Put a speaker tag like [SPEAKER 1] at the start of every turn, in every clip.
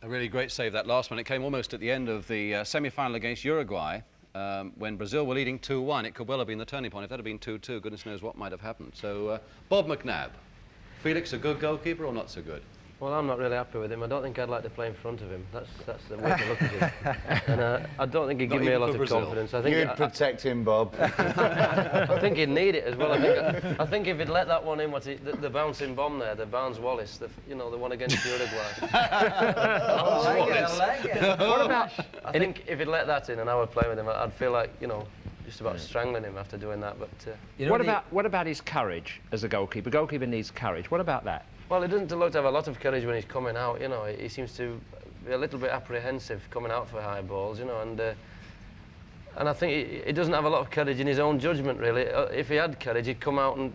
[SPEAKER 1] A really great save, that last one. It came almost at the end of the semi-final against Uruguay, when Brazil were leading 2-1. It could well have been the turning point. If that had been 2-2, goodness knows what might have happened. So, Bob McNabb, Felix a good goalkeeper or not so good?
[SPEAKER 2] Well, I'm not really happy with him. I don't think I'd like to play in front of him. That's the way to look at him. And I don't think he'd give me a lot of confidence. I think
[SPEAKER 3] you'd protect him, Bob.
[SPEAKER 2] I think he'd need it as well. I think if he'd let that one in, the bouncing bomb there, the Barnes-Wallace, the one against Uruguay.
[SPEAKER 1] I
[SPEAKER 4] like it.
[SPEAKER 2] What about? I think if he'd let that in and I were playing with him, I'd feel like, just about strangling him after doing that. But
[SPEAKER 4] what about his courage as a goalkeeper? Goalkeeper needs courage. What about that?
[SPEAKER 2] Well, he doesn't look to have a lot of courage when he's coming out. He seems to be a little bit apprehensive coming out for high balls. And I think he doesn't have a lot of courage in his own judgment, really. If he had courage, he'd come out and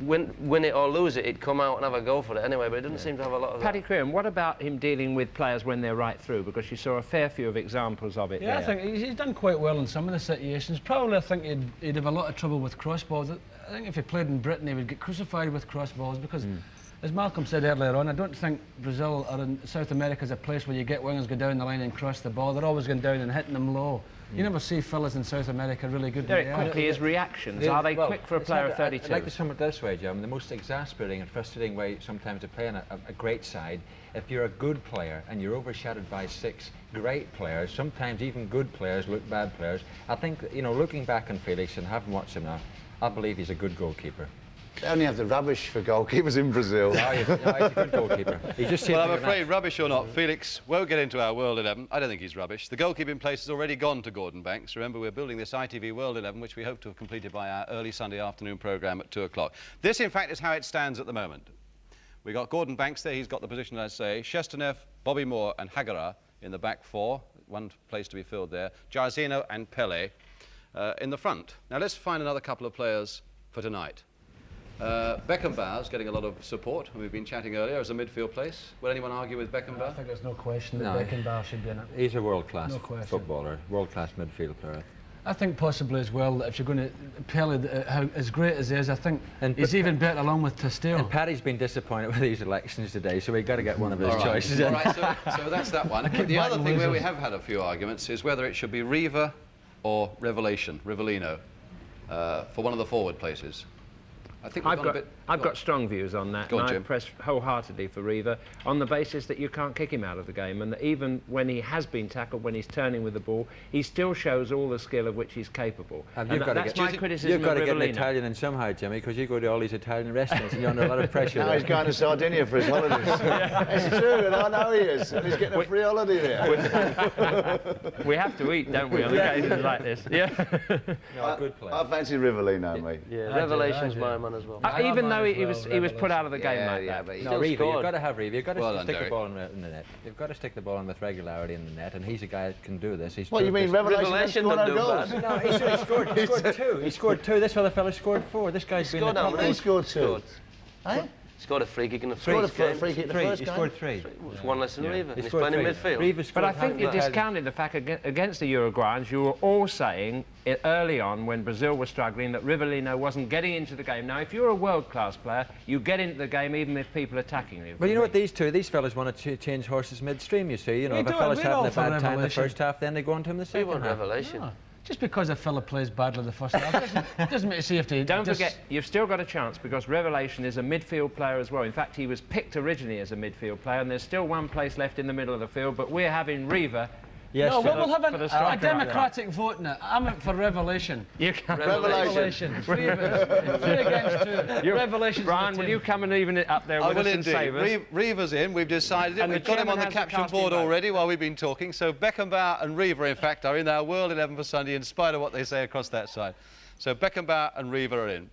[SPEAKER 2] win it or lose it. He'd come out and have a go for it anyway. But he doesn't seem to have a lot of
[SPEAKER 4] Paddy Crean, what about him dealing with players when they're right through? Because you saw a fair few of examples of it.
[SPEAKER 5] Yeah,
[SPEAKER 4] there.
[SPEAKER 5] I think he's done quite well in some of the situations. Probably, I think he'd have a lot of trouble with crossballs. I think if he played in Britain, he would get crucified with crossballs because. As Malcolm said earlier on, I don't think Brazil or in South America is a place where you get wingers go down the line and cross the ball. They're always going down and hitting them low. You never see fellas in South America really good.
[SPEAKER 4] Very quickly, his reactions, are they quick for a player of 32?
[SPEAKER 6] I'd like to sum it this way, Jim. The most exasperating and frustrating way sometimes to play on a great side, if you're a good player and you're overshadowed by 6 great players, sometimes even good players look bad players. I think, looking back on Felix and having watched him now, I believe he's a good goalkeeper.
[SPEAKER 3] They only have the rubbish for goalkeepers in Brazil.
[SPEAKER 6] No, he's a good goalkeeper.
[SPEAKER 1] Well, I'm afraid, rubbish or not, Felix won't get into our World 11. I don't think he's rubbish. The goalkeeping place has already gone to Gordon Banks. Remember, we're building this ITV World 11, which we hope to have completed by our early Sunday afternoon programme at 2 o'clock. This, in fact, is how it stands at the moment. We've got Gordon Banks there. He's got the position, as I say. Shestanev, Bobby Moore and Hagara in the back 4. One place to be filled there. Jairzinho and Pele in the front. Now, let's find another couple of players for tonight. Beckenbauer's getting a lot of support, and we've been chatting earlier, as a midfield place. Will anyone argue with Beckenbauer?
[SPEAKER 5] I think there's no question that Beckenbauer should be in it.
[SPEAKER 6] He's a world-class footballer, world-class midfield player.
[SPEAKER 5] I think possibly as well, if you're going to Pele, as great as he is, I think he's even better along with Testeo.
[SPEAKER 6] And Paddy's been disappointed with these elections today, so we've got to get one of his choices in.
[SPEAKER 1] All right, so that's that one. The other thing where we have had a few arguments is whether it should be Riva or Rivellino for one of the forward places. I think
[SPEAKER 4] I've got strong views on that.
[SPEAKER 1] Go on,
[SPEAKER 4] and I
[SPEAKER 1] Jim.
[SPEAKER 4] press wholeheartedly for Riva on the basis that you can't kick him out of the game, and that even when he has been tackled, when he's turning with the ball, he still shows all the skill of which he's capable. That's my criticism.
[SPEAKER 6] You've got to
[SPEAKER 4] of
[SPEAKER 6] get an
[SPEAKER 4] Rivellino.
[SPEAKER 6] Italian in somehow, Jimmy, because you go to all these Italian restaurants and you're under a lot of pressure.
[SPEAKER 3] Now he's going to Sardinia for his holidays. It's true, and I know he is. And he's getting a free holiday there.
[SPEAKER 4] We have to eat, don't we, on occasions like this? Yeah.
[SPEAKER 6] No, a good player.
[SPEAKER 3] I fancy Rivellino, mate.
[SPEAKER 2] Yeah, Revelation's my man as well.
[SPEAKER 4] Even though he was put out of the game like that.
[SPEAKER 6] But no, Riva, you've got to have Riva. You've got to stick the ball in the net. You've got to stick the ball in with regularity in the net, and he's a guy that can do this.
[SPEAKER 3] What, you mean Revelation
[SPEAKER 2] don't do
[SPEAKER 3] goals?
[SPEAKER 2] bad.
[SPEAKER 6] No, he scored 2. He scored 2. This other fella scored 4. This guy's been
[SPEAKER 3] He scored 2.
[SPEAKER 2] Scored a free kick in the
[SPEAKER 3] Scored
[SPEAKER 2] first game.
[SPEAKER 3] a free kick in the first
[SPEAKER 6] He
[SPEAKER 3] game.
[SPEAKER 6] scored 3.
[SPEAKER 2] It's one less than Riva.
[SPEAKER 6] He
[SPEAKER 2] He's
[SPEAKER 6] scored
[SPEAKER 2] playing in
[SPEAKER 6] 3.
[SPEAKER 2] midfield.
[SPEAKER 4] But I think you're discounting the fact against the Uruguayans, you were all saying early on when Brazil was struggling that Rivellino wasn't getting into the game. Now, if you're a world-class player, you get into the game even if people are attacking you.
[SPEAKER 6] Well, you know what, these fellas want to change horses midstream, you see. If a fella's having a bad time in the first half, then they go on to him the second half.
[SPEAKER 2] Revelation.
[SPEAKER 5] No. Just because a fella plays badly the first half doesn't make you see if they...
[SPEAKER 4] Don't forget, you've still got a chance because Revelation is a midfield player as well. In fact, he was picked originally as a midfield player, and there's still one place left in the middle of the field, but we're having Riva.
[SPEAKER 6] Yes,
[SPEAKER 5] no, we'll have a democratic
[SPEAKER 4] right
[SPEAKER 5] vote now. I'm for Revelation.
[SPEAKER 4] You can
[SPEAKER 3] Revelation.
[SPEAKER 5] 3 against 2. Revelation.
[SPEAKER 4] Brian, will you come and even it up there with us and save us?
[SPEAKER 1] Riva's in. We've decided it.
[SPEAKER 4] And
[SPEAKER 1] We've got him on the caption board already while we've been talking. So Beckenbauer and Riva, in fact, are in our World 11 for Sunday, in spite of what they say across that side. So Beckenbauer and Riva are in.